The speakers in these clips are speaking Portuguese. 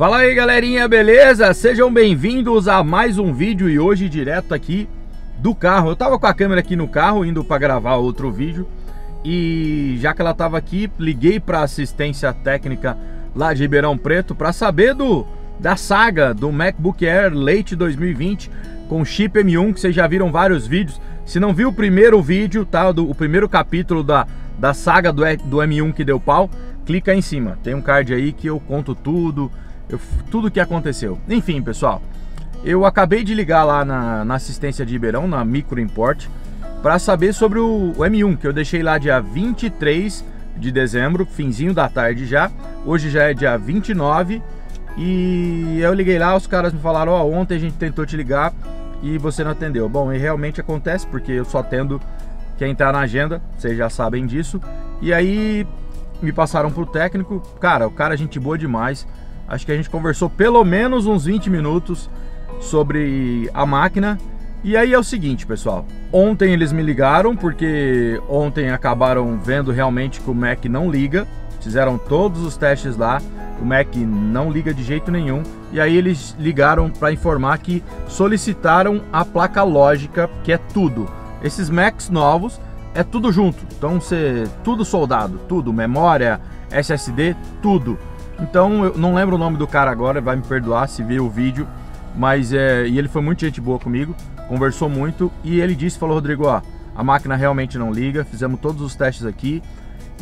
Fala aí galerinha, beleza? Sejam bem-vindos a mais um vídeo e hoje direto aqui do carro. Eu tava com a câmera aqui no carro indo para gravar outro vídeo e já que ela tava aqui, liguei para assistência técnica lá de Ribeirão Preto para saber da saga do MacBook Air Late 2020 com chip M1, que vocês já viram vários vídeos. Se não viu o primeiro vídeo, tá? O primeiro capítulo da saga do M1 que deu pau, clica aí em cima, tem um card aí que eu conto tudo o que aconteceu. Enfim, pessoal, eu acabei de ligar lá na assistência de Ribeirão, na Micro Import, para saber sobre o M1, que eu deixei lá dia 23 de dezembro, finzinho da tarde já. Hoje já é dia 29 e eu liguei lá, os caras me falaram: ó, ontem a gente tentou te ligar e você não atendeu. Bom, e realmente acontece, porque eu só atendo quem tá na agenda, vocês já sabem disso. E aí me passaram pro técnico, cara, o cara é gente boa demais. Acho que a gente conversou pelo menos uns 20 minutos sobre a máquina. E aí é o seguinte, pessoal, ontem eles me ligaram porque ontem acabaram vendo realmente que o Mac não liga. Fizeram todos os testes lá, o Mac não liga de jeito nenhum. E aí eles ligaram para informar que solicitaram a placa lógica, que é tudo. Esses Macs novos é tudo junto, então tudo soldado, tudo, memória, SSD, tudo. Então eu não lembro o nome do cara agora, vai me perdoar se viu o vídeo, mas e ele foi muito gente boa comigo, conversou muito e ele falou: Rodrigo, ó, a máquina realmente não liga, fizemos todos os testes aqui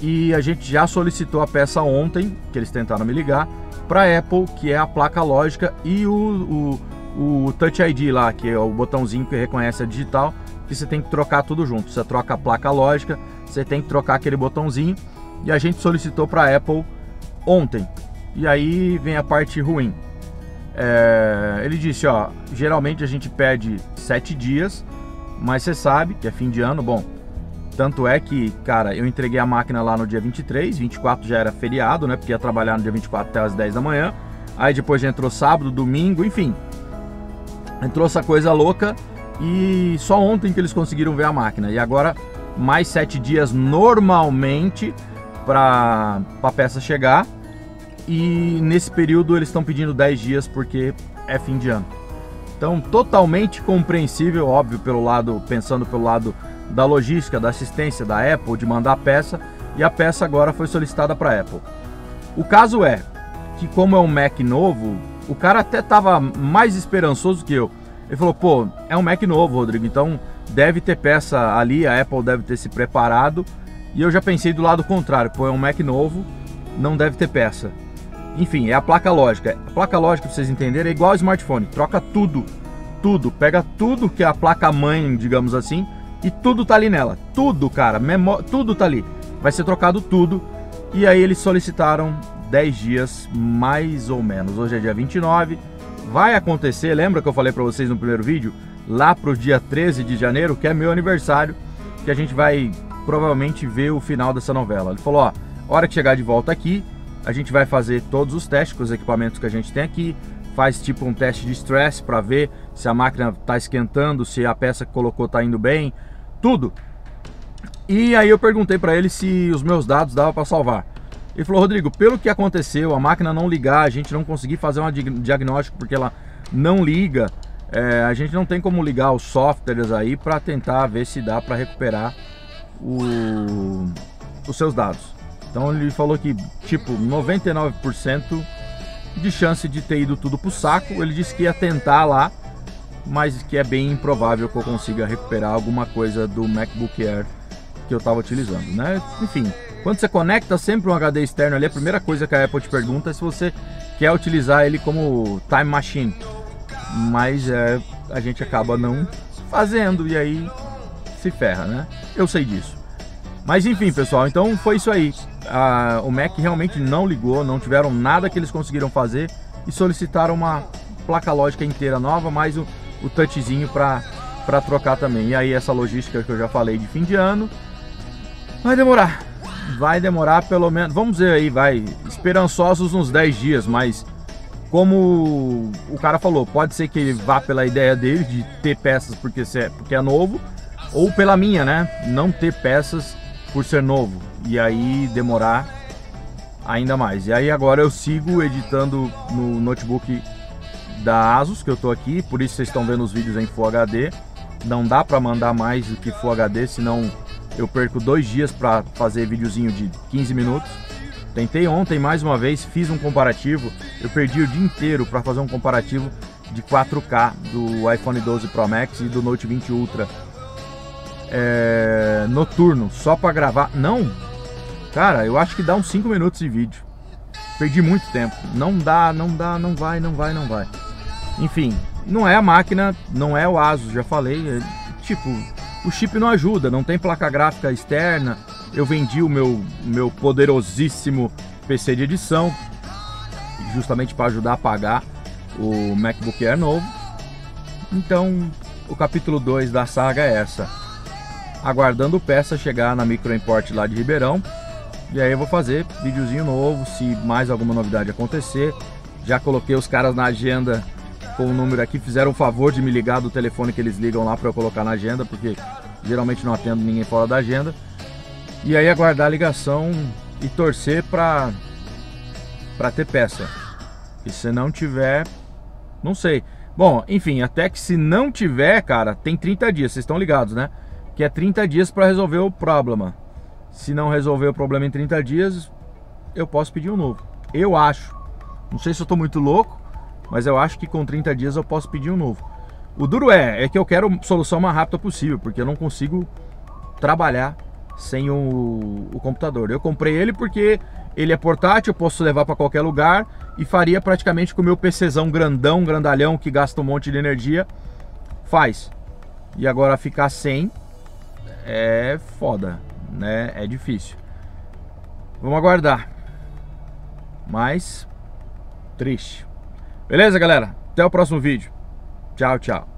e a gente já solicitou a peça ontem, que eles tentaram me ligar, para Apple, que é a placa lógica e o Touch ID lá, que é o botãozinho que reconhece a digital, que você tem que trocar tudo junto. Você troca a placa lógica, você tem que trocar aquele botãozinho e a gente solicitou para Apple ontem. E aí vem a parte ruim. Ele disse, ó, geralmente a gente pede 7 dias, mas você sabe que é fim de ano. Bom, tanto é que, cara, eu entreguei a máquina lá no dia 23, 24 já era feriado, né, porque ia trabalhar no dia 24 até as 10 da manhã. Aí depois já entrou sábado, domingo, enfim, entrou essa coisa louca. E só ontem que eles conseguiram ver a máquina. E agora mais 7 dias normalmente para a peça chegar. E nesse período eles estão pedindo 10 dias porque é fim de ano. Então totalmente compreensível, óbvio, pensando pelo lado da logística, da assistência da Apple, de mandar a peça. E a peça agora foi solicitada para a Apple. O caso é que, como é um Mac novo, o cara até estava mais esperançoso que eu. Ele falou: pô, é um Mac novo, Rodrigo, então deve ter peça ali, a Apple deve ter se preparado. E eu já pensei do lado contrário: pô, é um Mac novo, não deve ter peça. Enfim, é a placa lógica. A placa lógica, pra vocês entenderem, é igual ao smartphone, troca tudo, pega tudo que é a placa mãe, digamos assim, e tudo tá ali nela, tudo, cara, tudo tá ali, vai ser trocado tudo. E aí eles solicitaram 10 dias, mais ou menos. Hoje é dia 29. Vai acontecer, lembra que eu falei para vocês no primeiro vídeo, lá pro dia 13 de janeiro, que é meu aniversário, que a gente vai provavelmente ver o final dessa novela. Ele falou: ó, hora que chegar de volta aqui, a gente vai fazer todos os testes com os equipamentos que a gente tem aqui, faz tipo um teste de stress para ver se a máquina tá esquentando, se a peça que colocou tá indo bem, tudo. E aí eu perguntei para ele se os meus dados dava para salvar. Ele falou: Rodrigo, pelo que aconteceu, a máquina não ligar, a gente não conseguir fazer um diagnóstico porque ela não liga, a gente não tem como ligar os softwares aí para tentar ver se dá para recuperar os seus dados. Então ele falou que tipo 99% de chance de ter ido tudo pro saco. Ele disse que ia tentar lá, mas que é bem improvável que eu consiga recuperar alguma coisa do MacBook Air que eu estava utilizando, né? Enfim, quando você conecta sempre um HD externo ali, a primeira coisa que a Apple te pergunta é se você quer utilizar ele como time machine. Mas a gente acaba não fazendo e aí se ferra, né? Eu sei disso. Mas enfim, pessoal, então foi isso aí. O Mac realmente não ligou, não tiveram nada que eles conseguiram fazer e solicitaram uma placa lógica inteira nova, mais o touchzinho para trocar também. E aí essa logística que eu já falei de fim de ano vai demorar pelo menos, vamos dizer aí, vai, esperançosos uns 10 dias, mas como o cara falou, pode ser que ele vá pela ideia dele de ter peças porque é novo, ou pela minha, né, não ter peças por ser novo, e aí demorar ainda mais. E aí agora eu sigo editando no notebook da Asus, que eu tô aqui, por isso vocês estão vendo os vídeos em Full HD. Não dá para mandar mais do que Full HD, senão eu perco 2 dias para fazer videozinho de 15 minutos. Tentei ontem mais uma vez, fiz um comparativo, eu perdi o dia inteiro para fazer um comparativo de 4K do iPhone 12 Pro Max e do Note 20 Ultra noturno, só para gravar. Não, cara, eu acho que dá uns 5 minutos de vídeo. Perdi muito tempo, não dá, não vai. Enfim, não é a máquina, não é o Asus, já falei, tipo, o chip não ajuda, não tem placa gráfica externa. Eu vendi o meu poderosíssimo PC de edição, justamente para ajudar a pagar o MacBook Air novo. Então, o capítulo 2 da saga é essa. Aguardando peça chegar na Micro Import lá de Ribeirão. E aí eu vou fazer videozinho novo, se mais alguma novidade acontecer. Já coloquei os caras na agenda com o número aqui, fizeram o favor de me ligar do telefone que eles ligam lá para eu colocar na agenda, porque geralmente não atendo ninguém fora da agenda. E aí aguardar a ligação e torcer para ter peça. E se não tiver, não sei. Bom, enfim, até que se não tiver, cara, tem 30 dias, vocês estão ligados, né? Que é 30 dias para resolver o problema. Se não resolver o problema em 30 dias, eu posso pedir um novo. Eu acho. Não sei se eu tô muito louco, mas eu acho que com 30 dias eu posso pedir um novo. O duro é que eu quero solução mais rápida possível, porque eu não consigo trabalhar sem o computador. Eu comprei ele porque ele é portátil, eu posso levar para qualquer lugar e faria praticamente com o meu PCzão grandão, grandalhão, que gasta um monte de energia, faz. E agora ficar sem é foda, né? É difícil. Vamos aguardar. Mas triste. Beleza, galera? Até o próximo vídeo. Tchau, tchau.